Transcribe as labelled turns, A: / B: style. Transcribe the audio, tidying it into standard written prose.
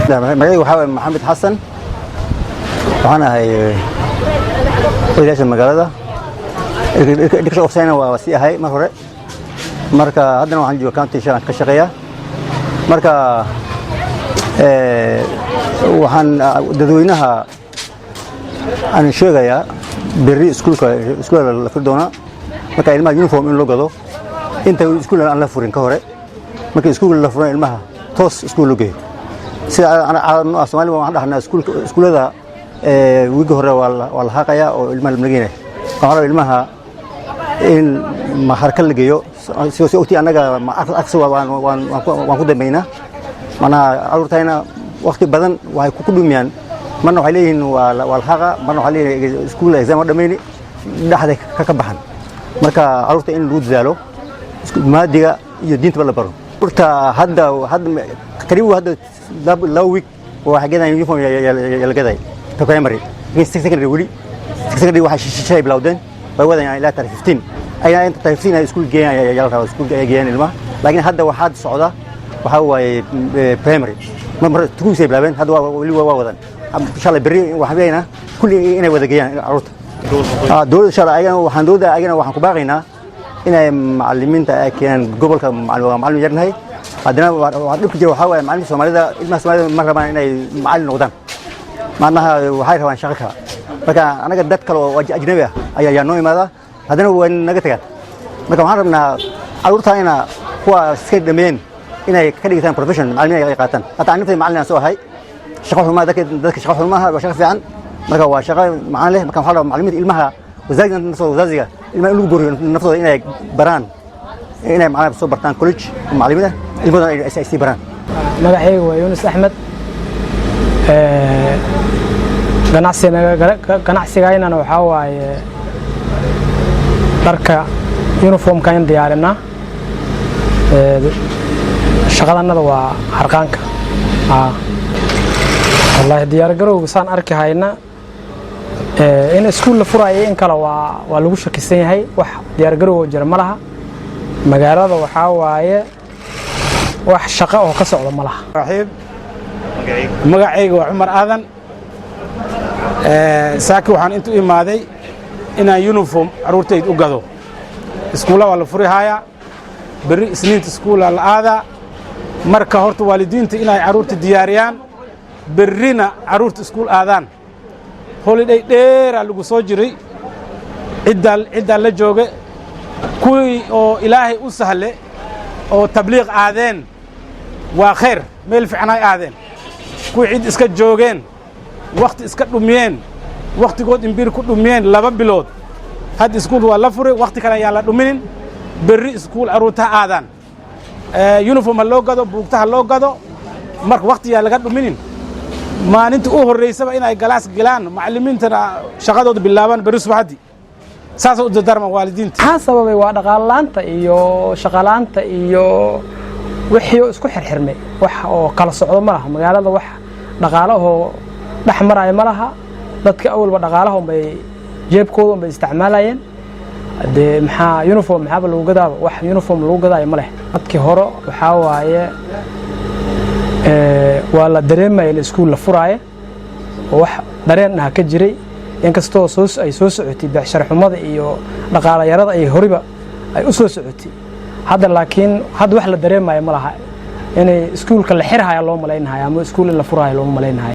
A: magacaygu waxaa waye maxamed xasan waxaan ahay odayaasha magaalada education officer waa sii ahay mar hore marka haddana waxaan joogaa county shalan ka shaqeeya marka waxaan dadweynaha aan sheegayaa berri iskuulka la furi doona marka ilmaha uniform in loo gado inta iskuul aan la furin ka hore marka iskuulka la furin ilmaha toos iskuul loo geeyo sida ana Soomaaliya waxaan dhahnaa iskuulada wiigi hore waa la haqaya oo ilmaha la geeyay qaar ilmaha in ma harka la geeyo si waqti anaga ma aqso waan ku dambeynaa mana arurtayna waqti badan way ku dhumiyaan marna waxay leeyihiin waa la haqa marna waxay leeyihiin iskuul exam dhameeyay dhaxda ka baxan marka arurta in lagu dadaalo maadiga iyo diinta la baro urta hadda karibu hadda law week waxa geedan uniform la gaday primary secondary wali secondary waxa shishay bilowdeen way wadayaan ilaa 15 ayna inta 15 ay iskuul geeyaan yala rabo iskuul geeyaan ilmaha laakiin hadda waxa socda waxa way primary mar tuusay bilaabeen hadda wali waa wadan inshallah berri waxa weeyna kulli inay wada geeyaan arurta dowladda inshallah ayagana waxaan ku baaqaynaa inay macallimiinta ay keenaan gobolka macallin yarnahay haddana waxa dhibka jira waxa way macallin Soomaalida ilmaha Soomaalida ma rabaan inay macallin noqdaan maanaha waxay rabaan shaqo marka anaga dad kale oo ajnabi ah ayaa noo imaada haddana waa naga tagaan marka waxaan rabnaa arurtaayna kuwa iska dhameeyeen inay ka dhigaan profession macallin ay qaataan hata anifay macallin soo ahay shaqo xumaa dadka shaqo xumaa waa shaqo fiican marka waa shaqo macaan leh marka waxaa la macallimiinta ilmaha wasaaziga ilmaha lagu goriyo naftooda inay baraan inay macallin soo bartaan college macallimiinta ilmaha ay sii baraan
B: magacaygu waa Yunus Axmed ganacsigaynana waxaa waaye dharka uniformka in diyaarinaa shaqadanada waa harqaanka wallahi diyaar garowga saan arki hayna in iskuul la furayo in kala waa lagu shakisan yahay wax diyaar garow jira ma laha magaalada waxaa waaye wax shaqo oo ka socdo ma laha
C: magacaygu waa Cumar Aadan saaki waxaan intu imaaday inaan uniform arurtayd u gado iskuulaha la furihaaya berri isniinta iskuulaha la aada marka horta waalidiinta inay arurta diyaariyaan berrina arurta iskuul aadaan holiday dheera lagu soo jiray cidda la jooga kuwii oo ilaahay u sahle oo tabliiq aadeen waa khayr meel fiican ay aadeen kuwii cid iska joogeen waqti iska dhumiyeen waqtigood inbir ku dhumiyeen 2 bilood had iskuul waa la furay waqti kale ayaa la dhuminin berri iskuul arurta aadaan uniform loo gado buugtaha loo gado marka waqti yaa laga dhuminin maalinta u horeysaba inay galaas galaan macallimiintana shaqadooda bilaabaan berri subaxdii saas u dardarma waalidiinta
B: waxa sababay waa dhaqaalaanta iyo shaqalaanta iyo wixii isku xirxirmay wax oo kala socdo ma laha magaalada wax dhaqaalaha dhaxmaray ma laha dadka awalba dhaqaalaha bay jeebkooda bay isticmaalayeen hadee maxaa uniform maxaa lagu gadaa wax uniform lagu gadaa ma leh dadkii hore waxa waaye waa la dareemay in iskuul la furaayo wax dareenna ka jiray inkastoo ay soo socotay bixshar xumada iyo dhaqaale yarada ay horiba ay u soo socotay hadda laakiin had wax la dareemay ma laha inay iskuulka la xirhayo loo maleynayo ama iskuul la furaayo loo maleynayo